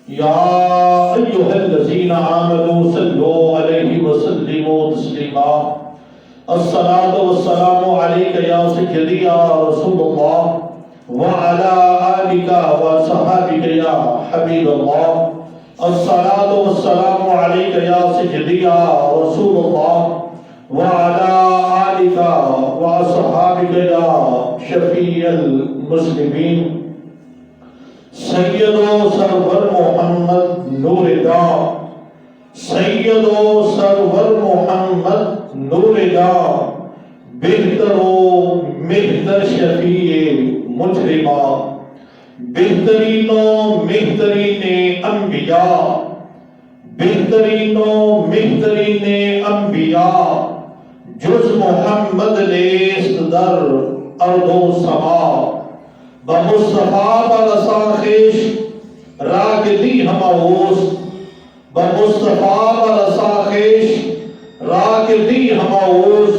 يا أيها الذين آمنوا صلوا عليه وسلموا تسليما. الصلاة والسلام عليك يا سيدي يا رسول الله وعلى آلك وصحابك يا حبيب الله. الصلاة والسلام عليك يا سيدي يا رسول الله وعلى آلك وصحابك يا شفيع المسلمين. سید و سرور محمد نور دا، سید و سرور محمد نور دا، بہتر و مہتر شفیع مجرمہ، بہترین و مہترین انبیاء، بہترین و مہترین انبیاء، جز محمد لیست در ارض و سما، بمصطفیٰ برساخش راگدی ہماوس، بمصطفیٰ برساخش راگدی ہماوس،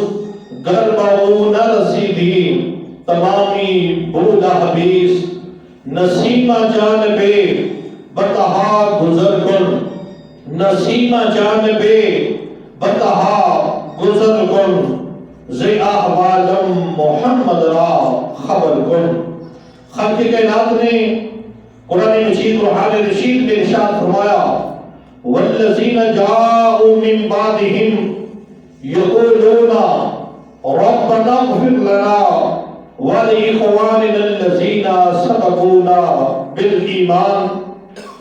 گرباؤ نہ رسیدی تمامی بودہ حبیث، نسیمہ جانبے بتہا گزر کن، نسیمہ جانبے بتہا گزر کن، زی احوالم محمد را خبر کن. خالق کائنات نے قرآن مجید اور حال رشید میں ارشاد فرمایا والذین جاءوا من بعدهم یقولون ربنا اغفر لنا ولإخواننا الذین سبقونا بالایمان.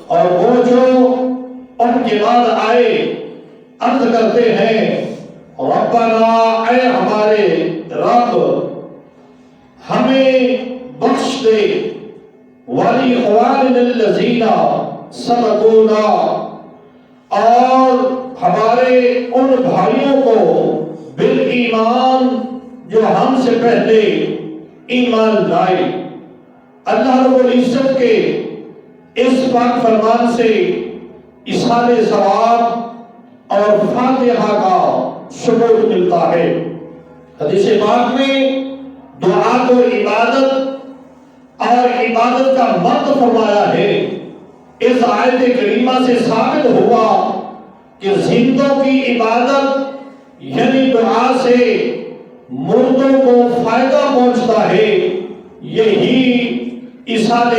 اور وہ جو ان کے بعد آئے عرض کرتے ہیں ربنا اے ہمارے رب ہمیں بخش دے، وَلِإِخْوَانِنَا الَّذِينَ سَبَقُونَا اور ہمارے ان بھائیوں کو بالایمان جو ہم سے پہلے ایمان لائے. اللہ رب العزت کے اس پاک فرمان سے اصحاب ثواب اور فاتحہ کا ثبوت ملتا ہے. حدیث پاک میں دعا کو عبادت اور عبادت کا مرد فرمایا ہے. اس آیت کریمہ سے ثابت ہوا کہ زندوں کی عبادت یعنی دعا سے مردوں کو فائدہ پہنچتا ہے، یہی اصحاب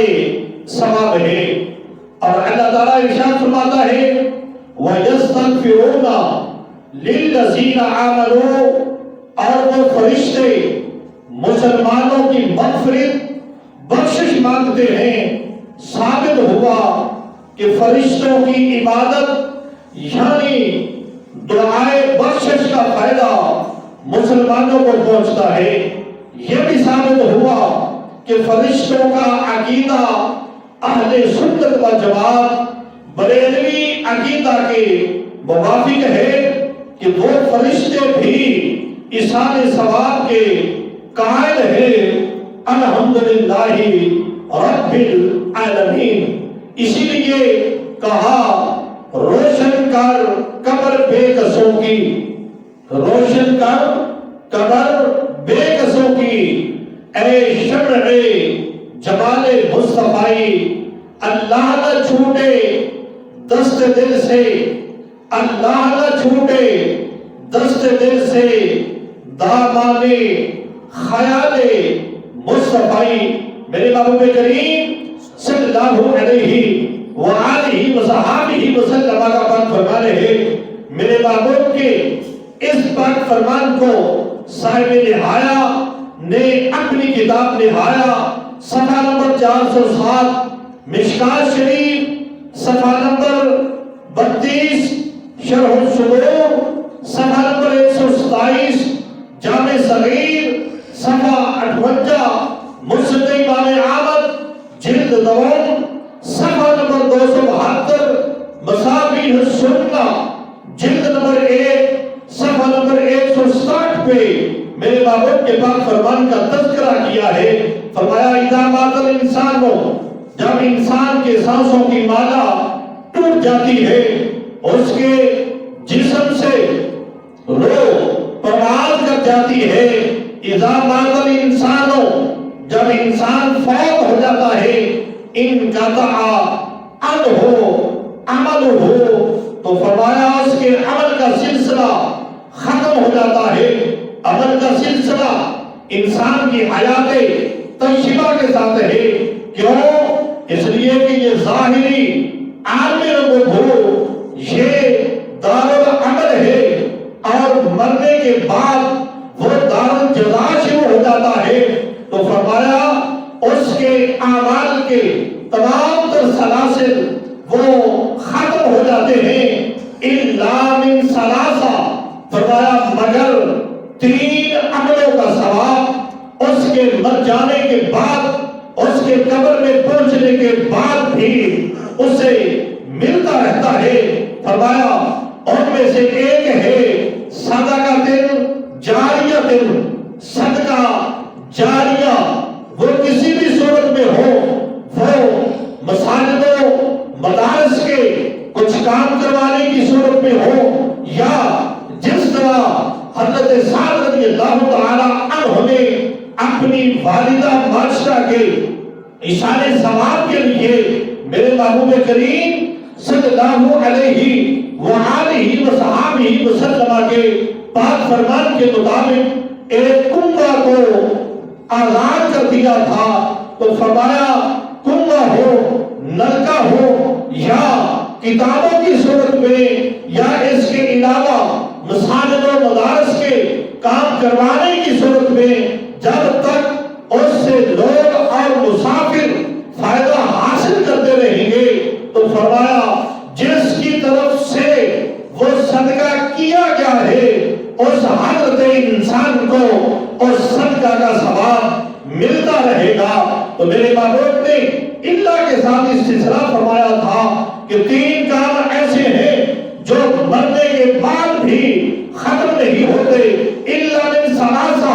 ثواب ہے. اور اللہ تعالیٰ ارشاد فرماتا ہے وَيَسْتَغْفِرُونَ لِلَّذِينَ آمَنُوا اور وہ فرشتے مسلمانوں کی مغفرت بخشش مانگتے ہیں. ثابت ہوا کہ فرشتوں کی عبادت یعنی دعائے بخشش کا فائدہ مسلمانوں کو پہنچتا ہے. یہ بھی ثابت ہوا کہ فرشتوں کا عقیدہ اہل سنت و جماعت بریلوی عقیدہ کے موافق ہے کہ وہ فرشتے بھی ایصال ثواب کے قائل ہیں الحمدللہ رب العالمین. اسی لیے کہا روشن کر قبر بے کسوں کی، روشن کر قبر بے کسوں کی، اے شمع جمال مصطفی اللہ نہ چھوٹے دست دل سے، اللہ نہ چھوٹے دست دل سے دامان خیال مصطفی. میرے محبوب کریم صلی اللہ علیہ وآلہ وصحابہ وسلم کا پاک فرمان ہے. میرے محبوب کے اس پاک فرمان کو صاحب نہایا نے اپنی کتاب نہایا صفحہ نمبر 407 مشکات شریف، صفحہ نمبر 32 شرح الصدور، صفحہ نمبر 127 جامع صغیر، صفحہ 58 مسند امام احمد جلد دوم، صفحہ نمبر 272 مصابیح السنہ جلد نمبر 1 صفحہ نمبر 160 پہ میرے محبوب کے پاک فرمان کا تذکرہ کیا ہے. فرمایا اذا مات الانسان ہو، جب انسان کے سانسوں کی مالا ٹوٹ جاتی ہے، اس کے جسم سے روح پرواز کر جاتی ہے. اذا مات الانسان ہو، جب انسان فوت ہو جاتا ہے، انقطع عنہ عمل ہو تو فرمایا اس کے عمل کا سلسلہ ختم ہو جاتا ہے. عمل کا سلسلہ انسان کی حیات طیبہ کے ساتھ ہے. کیوں؟ اس لیے کہ یہ ظاہری عامل ہو یہ دارالعمل ہے اور مرنے کے بعد وہ دارالجزا شروع ہو جاتا ہے. تو فرمایا اس کے اعمال کے تمام تر سلاسل وہ ختم ہو جاتے ہیں. الا من ثلاثہ، فرمایا مگر 3 عملوں کا ثواب اس کے مر جانے کے بعد، اس کے قبر میں پہنچنے کے بعد بھی اسے ملتا رہتا ہے. فرمایا ان میں سے ایک ہے صدقۃ جاریہ. صدقہ جاریہ وہ کسی بھی صورت میں ہو، وہ مساجدوں مدارس کے کچھ کام کروانے کی صورت میں ہو، یا جس طرح حضرت سعد رضی اللہ تعالی عنہ نے اپنی والدہ معاشرہ کے ایصال ثواب کے لیے میرے محبوب کریم صلی اللہ علیہ وآلہ وصحبہ وسلم کے پاک فرمان کے مطابق ایک کنواں کو آزاد کر دیا تھا. تو فرمایا کنواں ہو، نلکا ہو، یا کتابوں کی صورت میں، یا اس کے علاوہ مساجد و مدارس کے کام کروانے کی صورت میں، جب تک اس سے لوگ اور مسافر فائدہ حاصل کرتے رہیں گے، تو فرمایا جس کی طرف سے وہ صدقہ کیا گیا ہے اس حضرت انسان کو اس صدقہ کا ثواب ملتا رہے گا. تو میرے محبوب نے اللہ کے ساتھ اس سلسلہ فرمایا تھا کہ 3 کام ایسے ہیں جو مرنے کے بعد بھی ختم نہیں ہوتے. الا من ثلاثہ،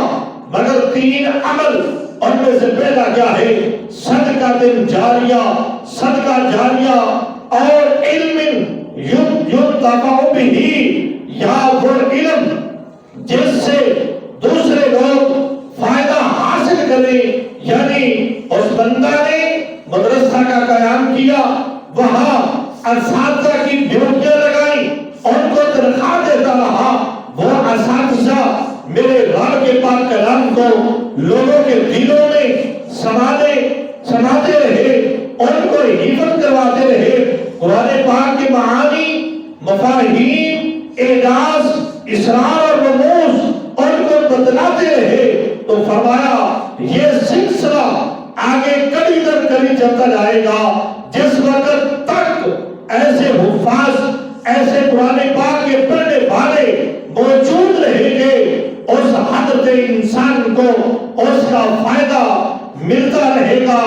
مگر 3 عمل. ان میں سے پہلا کیا ہے؟ صدقہ جاریہ. صدقہ جاریہ اور علم ينتفع به، یا وہ علم جس سے دوسرے لوگ فائدہ حاصل کریں. یعنی اس بندہ نے مدرسہ کا قیام کیا، وہاں اساتذہ کی ڈیوٹیاں لگائی، ان کو تنخواہ دیتا رہا. وہ اساتذہ میرے رب کے پاک کلام کو لوگوں کے دلوں میں سماتے رہے، ان کو حفظ کرواتے رہے. قرآن پاک کے معانی، مفاہیم، اعجاز، اسرار اور رموز ان کو بتلاتے رہے. تو فرمایا یہ سلسلہ آگے کڑی در کڑی چلتا جائے گا جس وقت تک ایسے حفاظ، ایسے قرآن پاک کے پڑھنے والے موجود رہیں گے، اس حضرت انسان کو اس کا فائدہ ملتا رہے گا،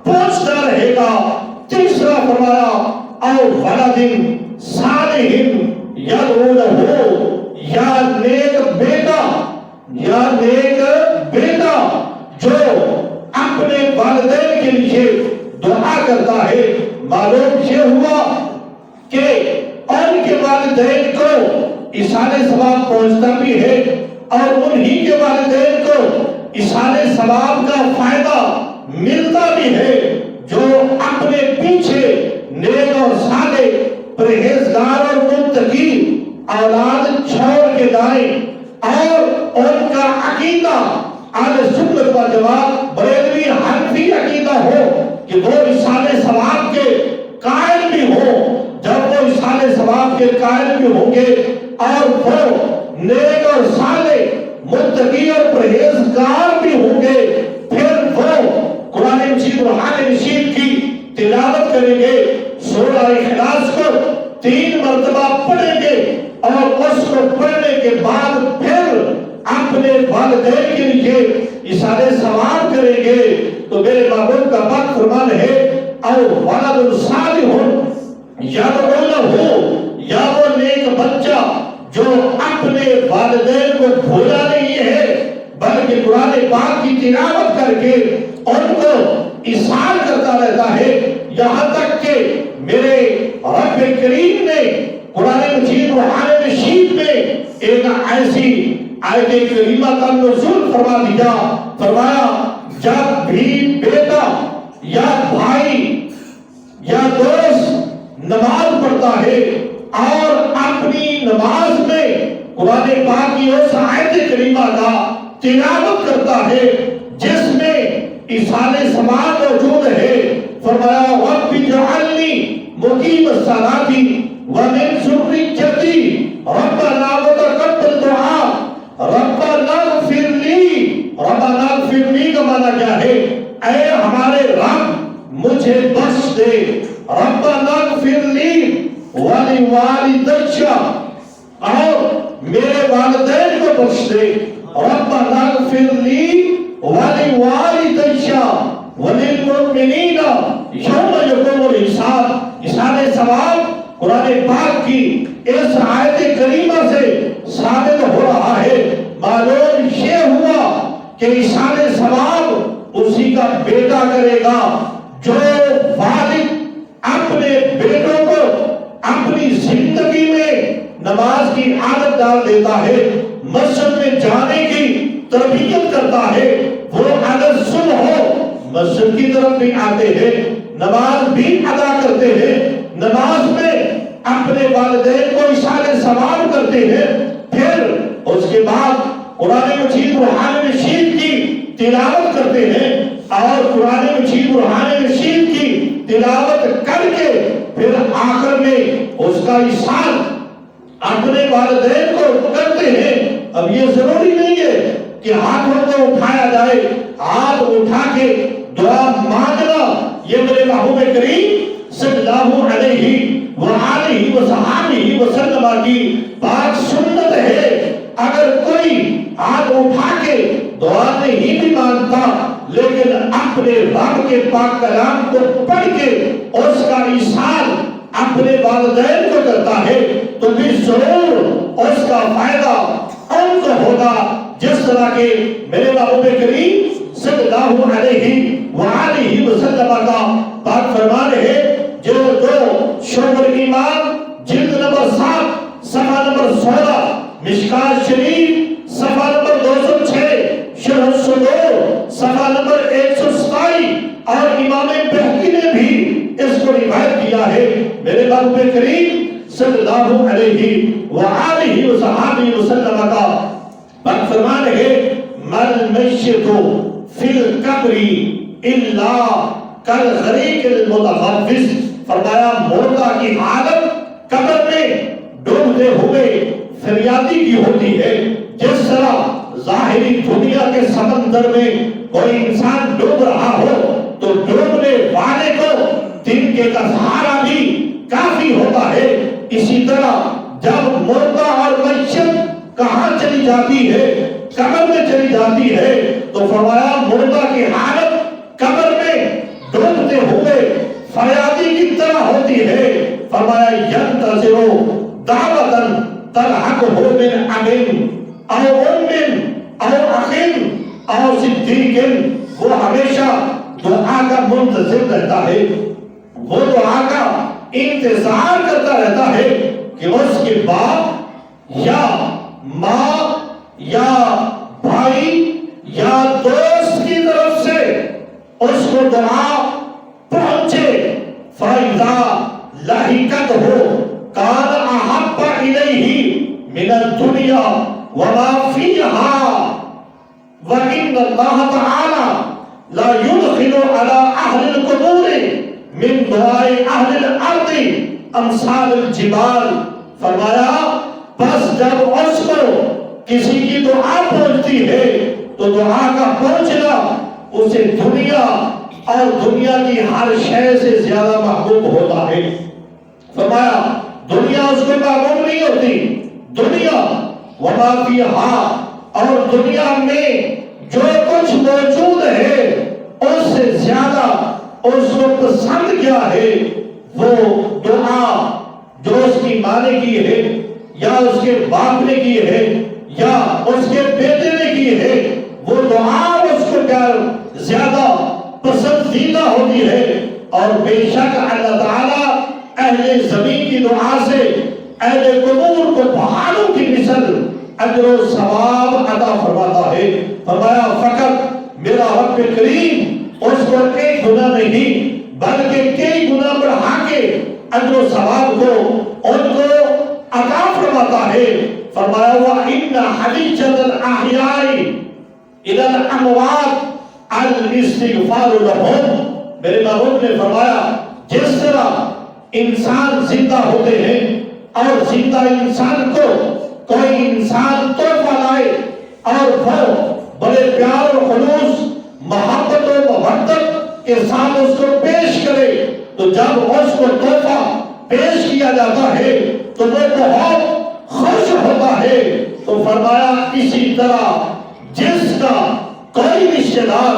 پہنچتا رہے گا. تیسرا فرمایا او ولد صالح یدعو لہ، یا نیک بیٹا، یا نیک بیٹا جو اپنے والدین کے لیے دعا کرتا ہے. معلوم یہ ہوا کہ ان کے والدین کو ایصال ثواب پہنچتا بھی ہے اور انہی کے والدین کو ایصال ثواب کا فائدہ ملتا بھی ہے جو اپنے پیچھے نیک اور صالح پرہیزگار اور متقی اولاد چھوڑ کے جائیں اور ان کا عقیدہ اہل سنت و جماعت بریلوی حنفی عقیدہ ہو کہ وہ ایصال ثواب کے قائل بھی ہوں. جب وہ ایصال ثواب کے قائل بھی ہوں گے اور وہ نیک اور صالح متقی اور پرہیزگار بھی ہوں گے، پھر وہ قرآن مجید و حدیث مجید کی تلاوت کریں گے، سورہ اخلاص کو 3 مرتبہ پڑھیں گے اور اس کو پڑھنے کے بعد پھر اپنے والدین کے لیے ایصال ثواب کریں گے. تو میرے محبوب کا پاک فرمان ہے او ولد صالح یدعو لہ، یا وہ نیک بچہ جو اپنے والدین کو بھولا نہیں ہے بلکہ قرآن پاک کی تلاوت کر کے ان کو ایصال کرتا رہتا ہے. یہاں تک کہ میرے رب کریم نے قرآن مجید و حدیث مجید میں ایک ایسی آیت کریمہ کا نزول فرما دیا. فرمایا جب بھی بیٹا یا بھائی یا دوست نماز کرتا ہے اور اپنی نماز میں قرآن پاک کی اس آیت کریمہ کا تلاوت کرتا ہے جس میں ایصال ثواب موجود ہے. فرمایا رب اجعلنی مقیم الصلاۃ ومن ذریتی ربنا وتقبل دعاء ربنا اغفر لی. ربنا اغفر لی کا معنی کیا ہے؟ اے ہمارے رب مجھے بخش دے. ربنا اغفر لی ولوالدی اور میرے والدین کو بخش دے. ربنا اغفر لی ولوالدی وللمؤمنین یوم یقوم الحساب. ایصال ثواب قرآن پاک کی اس آیت کریمہ سے ثابت ہو رہا ہے. معلوم یہ ہوا کہ ایصال ثواب اسی کا بیٹا کرے گا جو والد اپنے بیٹوں کو اپنی زندگی میں نماز کی عادت ڈال دیتا ہے، مسجد میں جانے کی تربیت کرتا ہے. وہ اگر صبح ہو مسجد کی طرف بھی آتے ہیں، نماز بھی ادا کرتے ہیں، نماز میں اپنے والدین کو ایصال ثواب کرتے ہیں. پھر اس کے بعد قرآن مجید برہان رشید کی تلاوت کرتے ہیں اور قرآن مجید برہان رشید کی تلاوت کر کے پھر آخر میں اس کا ایصال اپنے والدین کو کرتے ہیں. اب یہ ضروری نہیں ہے کہ ہاتھوں کو اٹھایا جائے، ہاتھ اٹھا کے دعا مانگنا یہ میرے محبوب کریم صلی اللہ علیہ وآلہ وصحبہ وسلم کی پاک سنت ہے. اگر کوئی ہاتھ اٹھا کے دعا نہیں بھی مانگتا لیکن اپنے رب کے پاک کلام کو پڑھ کے اس کا ایصال اپنے والدین کو کرتا ہے تو بھی ضرور اس کا فائدہ ان کو ہوگا. جس طرح کے میرے محبوب کریم صلی اللہ علیہ وآلہ وسلم کا پاک فرمان ہے جو شعب ایمان جلد نمبر 7 صفحہ نمبر 16 مشکات شریف صفحہ نمبر 206 شرح الصدور صفحہ نمبر 127 اور امام بہقی نے بھی اس کو روایت کیا ہے. میرے محبوب کریم صلی اللہ علیہ وآلہ وصحبہ وسلم کا پاک فرمان ہے مل میت فی القبر الا کالغریق المتخفف. فرمایا مردہ کی حالت قبر میں ڈوبتے ہوئے فریادی کی ہوتی ہے. جس طرح ظاہری دنیا کے سمندر میں کوئی انسان ڈوب رہا ہو تو ڈوبنے والے کو تنکے کا سہارا بھی کافی ہوتا ہے، اسی طرح جب مردہ اور میت کہاں چلی جاتی ہے؟ قبر میں چلی جاتی ہے. تو فرمایا مردہ کی حالت قبر میں ڈوبتے ہوئے فریادی کی طرح ہوتی ہے. فرمایا ینتظر دعوتا تلحقہ من ابن او ام او اخ او صدیق. وہ ہمیشہ دعا کا منتظر رہتا ہے، وہ دعا کا انتظار کرتا رہتا ہے کہ اس کے باپ یا ماں یا بھائی یا دوست کی طرف سے اس کو دعا پہنچے. فَإِذَا لَحِقَتْهُ كَانَ أَحَبَّ إِلَيْهِ مِنَ الدُّنْيَا وَمَا فِيهَا. وَإِنَّ اللَّهَ تَعَالَى لَا يُدْخِلُ عَلَى أَهْلِ الْقُبُورِ مِنْ دُعَاءِ أَهْلِ الْأَرْضِ أَمْثَالَ الْجِبَالِ. فرمایا بس جب اس کو کسی کی دعا پہنچتی ہے تو دعا کا پہنچنا اسے دنیا اور دنیا کی ہر شے سے زیادہ محبوب ہوتا ہے. فرمایا دنیا اس کو محبوب نہیں ہوتی، دنیا وما فیہا اور دنیا میں جو کچھ موجود ہے اس سے زیادہ اس کو پسند کیا ہے؟ وہ دعا جو اس کی ماں نے کی ہے یا اس کے باپ نے کی ہے یا اس کے بیٹے نے کی ہے، وہ دعا اس کو کیا زیادہ پسندیدہ ہوتی ہے. اور بے شک اللہ تعالیٰ اہل زمین کی دعا سے اہل قبور کو پہاڑوں کی مثل اجر و ثواب عطا فرماتا ہے. فرمایا فقط میرا رب کریم اس کو ایک گناہ نہیں بلکہ کئی گناہ بڑھا کے اجر و ثواب کو ان کو عطا فرماتا ہے۔ فرمایا وَإِنَّ حَدِيثَ الْأَحْيَاءِ إِلَى الْأَمْوَاتِ الْإِسْتِغْفَارُ لَهُمْ۔ میرے محبوب نے فرمایا جس طرح انسان زندہ ہوتے ہیں اور زندہ انسان کو کوئی انسان تحفہ لائے اور وہ بڑے پیار و خلوص محبت و محبت کے ساتھ اس کو پیش کرے، تو جب اس کو تحفہ پیش کیا جاتا ہے تو وہ بہت خوش ہوتا ہے۔ تو فرمایا اسی طرح جس کا کوئی رشتہ دار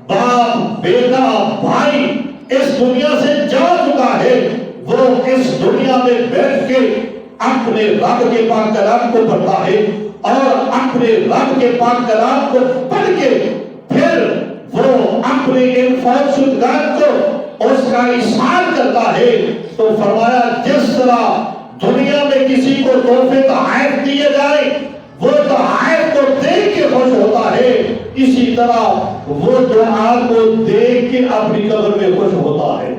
باپ بیٹا بھائی اس دنیا سے جا چکا ہے، وہ اس دنیا میں بیٹھ کے اپنے رب کے پاک کلام کو پڑھتا ہے اور اپنے رب کے پاک کلام کو پڑھ کے پھر وہ اپنے ان فوت شدگان کو اس کا احسان کرتا ہے۔ تو فرمایا جس طرح دنیا میں کسی کو تحفے تحائف دیے جائیں وہ تحائف کو دیکھ کے خوش ہوتا ہے، اسی طرح وہ دعا کو دیکھ کے اپنی قبر میں خوش ہوتا ہے۔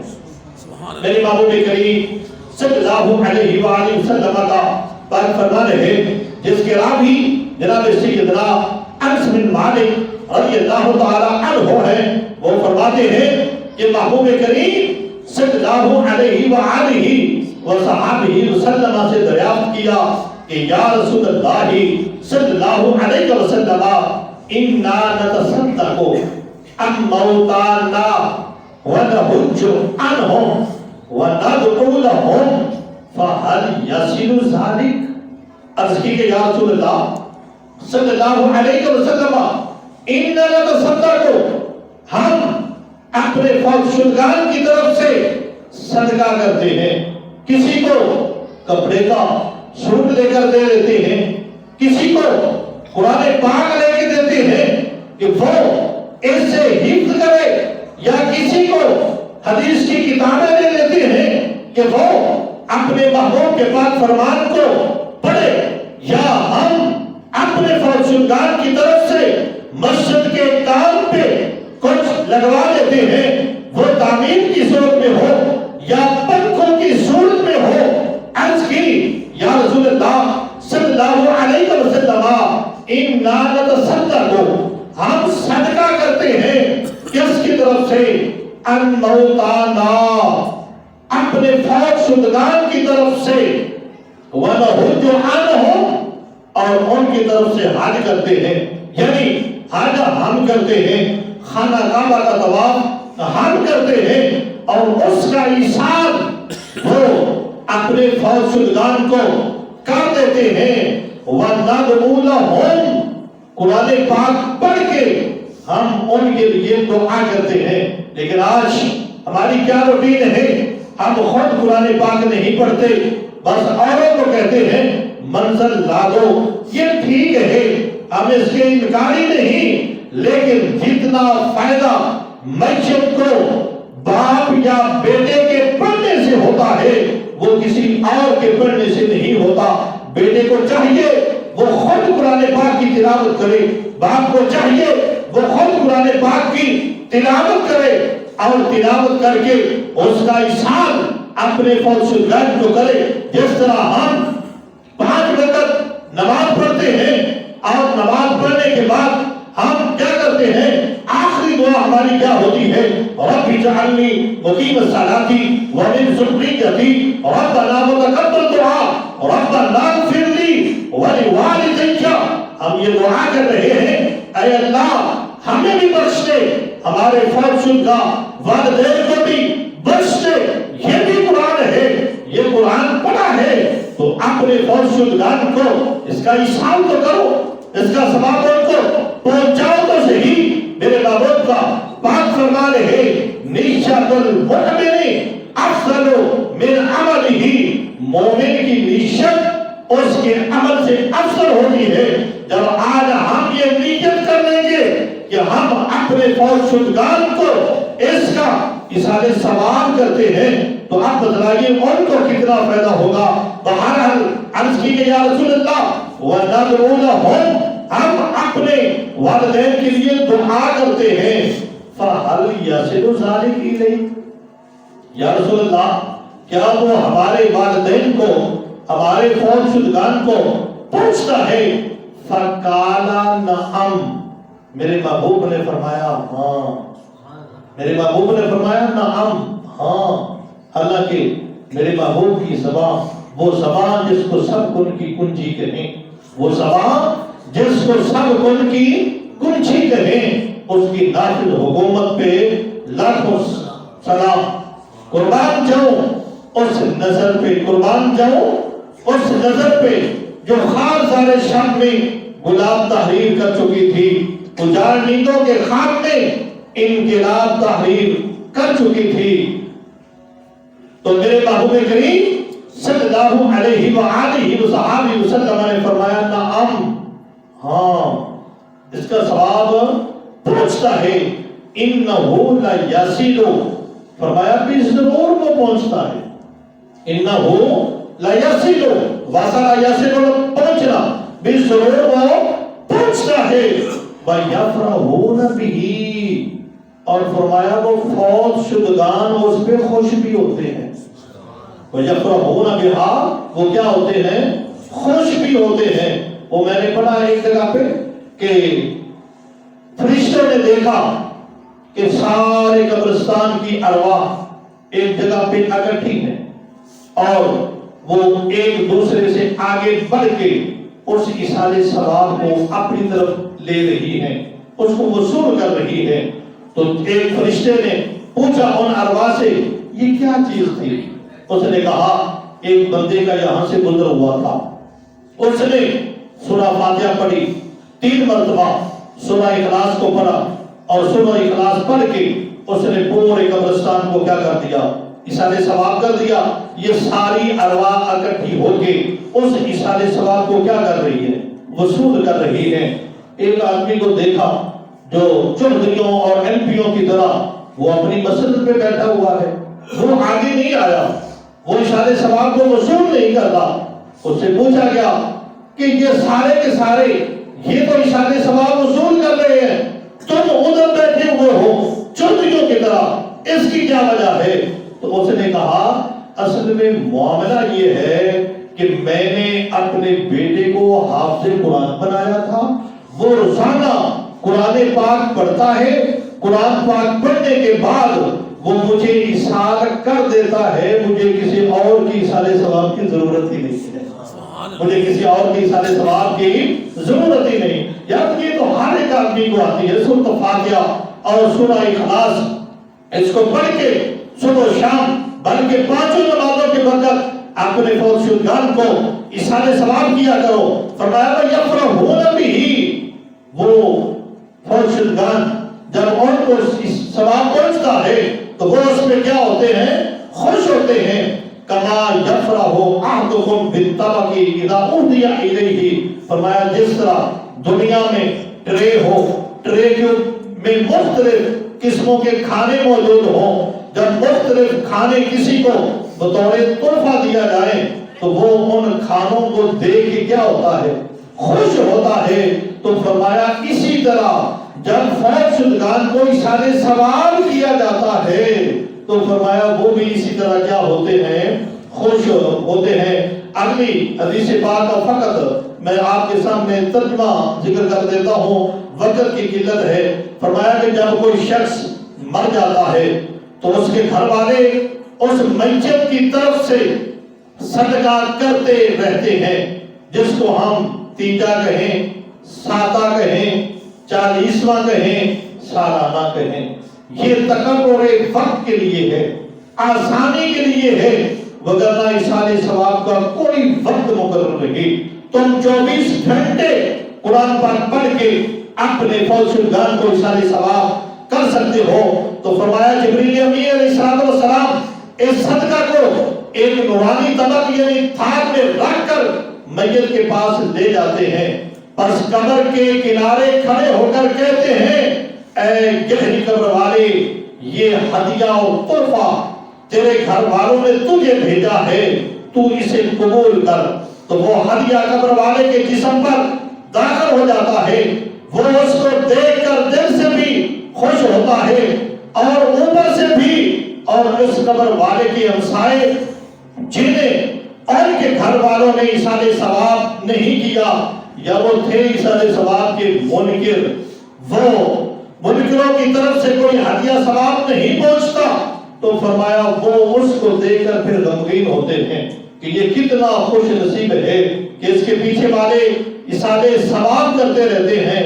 میرے محبوب کریم صلی اللہ علیہ وآلہ وسلم کا پاک فرمان ہے جس کے راوی جناب سیدنا انس بن مالک رضی اللہ تعالی عنہ ہیں، وہ فرماتے ہیں کہ محبوب کریم صلی اللہ علیہ وآلہ وصحبہ وسلم سے دریافت کیا کہ یا رسول اللہ صلی اللہ علیہ وسلم انا نتصدق عن موتانا ونحج عنہم وَنَدْعُو لَهُمْ فَهَلْ يَصِلُ ذَلِكَ۔ عرض کی کہ یا رسول اللہ صلی اللہ علیہ وسلم اِنَّا نَتَصَدَّقُ، ہم اپنے فوت شدگان کی طرف سے صدقہ کرتے ہیں، کسی کو کپڑے کا سوٹ لے کر دے دیتے ہیں، کسی کو قرآن پاک لے کے دیتے ہیں کہ وہ اس سے حفظ کرے، یا کسی کو حدیث کی کتابیں لے لیتے ہیں کہ وہ اپنے محبوب کے پاک فرمان کو پڑھے، یا ہم اپنے فوت شدگان کی طرف سے مسجد کے کام پہ کچھ لگوا دیتے ہیں، وہ تعمیر کی صورت میں ہو یا پنکھوں کی صورت میں ہو۔ عرض کی یا رسول اللہ صلی اللہ علیہ وسلم اِنَّا نَتَصَدَّقُ، ہم صدقہ کرتے ہیں کس کی طرف سے؟ ان موتانا، اپنے فوت شدگان کی طرف سے، وَنَحُجُّ عَنْهُمْ، اور ان کی طرف سے حج کرتے ہیں، یعنی حج ہم کرتے ہیں، خانہ کعبہ کا طواف ہم کرتے ہیں اور اس کا احسان وہ اپنے فوت شدگان کو کر دیتے ہیں۔ وَنَدْعُو لَهُمْ، قرآن پاک پڑھ کے ہم ان کے لیے دعا کرتے ہیں۔ لیکن آج ہماری کیا روٹین ہے؟ ہم خود قرآن پاک نہیں پڑھتے، بس اوروں کو کہتے ہیں منزل لا دو، یہ ٹھیک ہے، ہم اس کے انکاری نہیں، لیکن جتنا فائدہ میت کو باپ یا بیٹے کے پڑھنے سے ہوتا ہے وہ کسی اور کے پڑھنے سے نہیں ہوتا۔ بیٹے کو چاہیے وہ خود قرآن پاک کی تلاوت کرے، باپ کو چاہیے وہ خود قرآن پاک کی تلاوت کرے اور تلاوت کر کے اس کا احسان اپنے فوت شدگان کو کرے۔ جس طرح ہم 5 وقت نماز پڑھتے ہیں اور نماز پڑھنے کے بعد ہم کیا کرتے ہیں؟ آخری دعا ہماری کیا ہوتی ہے؟ رب اجعلنی مقیم الصلاۃ ومن ذریتی ربنا وتقبل دعا ربنا اغفر لی ولوالدی۔ ہم یہ دعا کر رہے ہیں اے اللہ ہمیں بھی بخش دے، ہمارے فوت شدہ والدین کو بھی بخش دے۔ یہ بھی قرآن ہے، یہ قرآن پڑھا ہے تو اپنے فوت شدگان کو اس کا احسان تو کرو، اس کا ثواب ان کو پہنچاؤ تو صحیح۔ میرے محبوب کا پاک فرمان ہے نیت المؤمن افضل من عملہ، مومن کی نیت اس کے عمل سے افضل ہوتی ہے۔ جب آج ہم یہ نیت کر لیں گے کہ ہم اپنے فوت شدگان کو اس کا اِسال ثواب کرتے ہیں تو آپ بتلائیے ان کو کتنا فائدہ ہوگا۔ بہرحال عرض کی کہ یا رسول اللہ وَنَدْعُو لَهُمْ، ہم اپنے والدین کے لیے دعا کرتے ہیں۔ فَهَلْ يَصِلُ ذَلِكَ إِلَيْكَ، یا رسول اللہ کیا وہ ہمارے والدین کو، ہمارے فوت شدگان کو پوچھتا ہے؟ فقالا نعم، میرے محبوب نے فرمایا ہاں، میرے محبوب نے فرمایا نعم، ہاں۔ حالانکہ میرے محبوب کی زبان، وہ زبان جس کو سب کن کی کنجی کہیں، وہ زبان جس کو سب کن کی کنجی کہیں، اس کی نافذ حکومت پہ لاکھوں سلام۔ قربان جاؤں اس نظر پہ، قربان جاؤں اس نظر پہ جو خارزار شام میں گلاب تحریر کر چکی تھی، اجاڑ نیندوں کے خواب میں انقلاب تحریر کر چکی تھی۔ تو میرے محبوب کریم صلی اللہ علیہ وآلہ وصحبہ وسلم نے فرمایا نعم، ہاں، اس کا ثواب پہنچتا ہے۔ انہو لیصل، فرمایا بھی ضرور وہ پہنچتا ہے۔ انہو لیصل، وصل یصل پہنچنا، بھی ضرور وہ پہنچتا ہے۔ ویفرحون بہ، اور فرمایا وہ فوت شدگان اس پہ خوش بھی ہوتے ہیں۔ وَيَفْرَحُونَ بِهَا، وہ کیا ہوتے ہیں؟ خوش بھی ہوتے ہیں۔ وہ میں نے پڑھا ایک جگہ پہ کہ فرشتوں نے دیکھا کہ سارے قبرستان کی ارواح ایک جگہ پہ اکٹھی ہیں اور وہ ایک دوسرے سے آگے بڑھ کے اس ایصال ثواب کو اپنی طرف لے رہی ہیں، اس کو وصول کر رہی ہے۔ تو ایک فرشتے نے پوچھا ان ارواح سے یہ کیا چیز تھی؟ اس نے کہا ایک بندے کا یہاں سے گزر ہوا تھا، اس نے سورہ فاتحہ پڑھی 3 مرتبہ، سورہ اخلاص کو پڑھا اور سورہ اخلاص پڑھ کے اس نے پورے قبرستان کو کیا کر دیا؟ ایصال ثواب کر دیا۔ یہ ساری ارواح اکٹھی ہو کے اس ایصال ثواب کو کیا کر رہی ہے؟ وصول کر رہی ہے۔ ایک آدمی کو دیکھا جو چودھریوں اور ایم پیوں کی طرح وہ اپنی مسجد پہ بیٹھا ہوا ہے، وہ آگے نہیں آیا، وہ ایصال ثواب کو وصول نہیں کرتا۔ اس سے پوچھا گیا کہ یہ سارے کے سارے یہ تو ایصال ثواب وصول کر رہے ہیں، تم ادھر بیٹھے ہوئے ہو چودھریوں کی طرح، اس کی کیا وجہ ہے؟ تو اس نے کہا اصل میں معاملہ یہ ہے کہ میں نے اپنے بیٹے کو حافظ قرآن بنایا تھا، وہ روزانہ قرآن پاک پڑھتا ہے، قرآن پاک پڑھنے کے بعد وہ مجھے ایصال کر دیتا ہے، مجھے کسی اور کی ایصال ثواب کی ضرورت ہی نہیں ہے، مجھے کسی اور کی ایصال ثواب کی ضرورت ہی نہیں۔ یاد یہ تو ہر ایک آدمی کو آتی ہے، سورۃ فاتحہ اور سورہ اخلاص، اس کو پڑھ کے صبح و شام بلکہ 5 نمازوں کے برکت اپنے فوت شدگان کو ایصال ثواب کیا کرو۔ فرمایا وَيَفْرَحُونَ بِهِ، وہ فوت شدگان جب ان کو ثواب پہنچتا ہے تو وہ اس میں کیا ہوتے ہیں؟ خوش ہوتے ہیں۔ کما یفرح احدکم بالطبق اذا اہدی الیہ، فرمایا جس طرح دنیا میں ٹرے ہو، ٹرے میں مختلف قسموں کے کھانے موجود ہوں، جب مختلف کھانے کسی کو بطور تحفہ دیا جائے تو وہ ان کھانوں کو دیکھ کے کیا ہوتا ہے؟ خوش ہوتا ہے۔ تو فرمایا اسی طرح جب فوت شدگان کو ایصال ثواب کیا جاتا ہے تو فرمایا وہ بھی اسی طرح کیا ہوتے ہیں؟ خوش ہوتے ہیں۔ اگلی حدیث پاک کا فقط میں آپ کے سامنے ترجمہ ذکر کر دیتا ہوں، وقت کی قلت ہے۔ فرمایا کہ جب کوئی شخص مر جاتا ہے تو اس کے گھر والے اس میت کی طرف سے صدقہ کرتے رہتے ہیں، جس کو ہم تیجا کہیں، ساتہ کہیں، 40واں کہیں، سالانہ کہیں۔ یہ تکبر وقت کے لیے ہے، آسانی کے لیے ہے، وگرنہ ایصال ثواب کا کوئی وقت مقرر نہیں۔ تم 24 گھنٹے قرآن پاک پڑھ کے اپنے فوت شدگان کو ایصال ثواب کر سکتے ہو۔ تو فرمایا جبریل امین علیہ السلام اس صدقہ کو ایک نورانی طبق یعنی تھال میں رکھ کر میت کے پاس لے جاتے ہیں، پس قبر کے کنارے کھڑے ہو کر کہتے ہیں اے گہری قبر والے، یہ ہدیہ اور تحفہ تیرے گھر والوں نے تجھے بھیجا ہے، تو اسے قبول کر۔ تو وہ ہدیہ قبر والے کے جسم پر داخل ہو جاتا ہے، وہ اس کو دیکھ کر دل سے بھی خوش ہوتا ہے اور اوپر سے بھی، اور اس قبر والے کی ہمسائے جنہیں ان کے گھر والوں نے ایصال ثواب نہیں کیا یا وہ تھے ایصال ثواب کے منکر، وہ منکروں کی طرف سے کوئی ہدیہ ثواب نہیں پہنچتا، تو فرمایا وہ اس کو دیکھ کر پھر غمگین ہوتے ہیں کہ یہ کتنا خوش نصیب ہے کہ اس کے پیچھے والے ایصال ثواب کرتے رہتے ہیں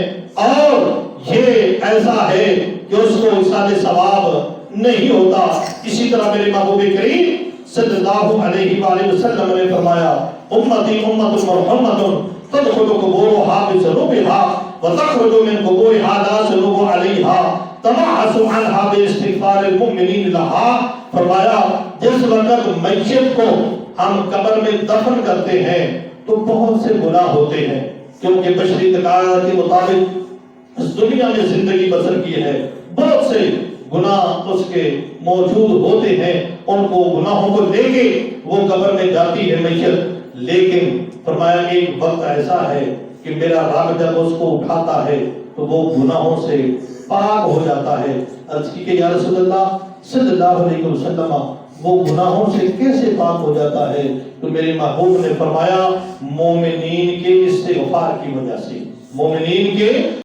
اور یہ ایسا ہے کہ اس کو ایصال ثواب نہیں ہوتا۔ اسی طرح میرے محبوب کریم صلی اللہ علیہ وآلہ وسلم نے فرمایا امتی امت مرحمت تدخل قبورها بذنوبها وتخرج من قبورها لا ذنوب عليها تمحص عنها باستغفار المؤمنین لها۔ فرمایا جس وقت میت کو ہم قبر میں دفن کرتے ہیں تو بہت سے گناہ ہوتے ہیں، کیونکہ بشری تقاضا کے مطابق اس دنیا میں زندگی بسر کی ہے، بہت سے گناہ اس کے موجود ہوتے ہیں، ان کو گناہوں کو لے کے وہ قبر میں جاتی ہے میت، لیکن فرمایا ایک وقت ایسا ہے کہ میرا رب جب اس کو اٹھاتا ہے تو وہ گناہوں سے پاک ہو جاتا ہے۔ عرض کی کہ یا رسول اللہ صلی اللہ علیہ وسلم وہ گناہوں سے کیسے پاک ہو جاتا ہے؟ تو میرے محبوب نے فرمایا مومنین کے استغفار کی وجہ سے، مومنین کے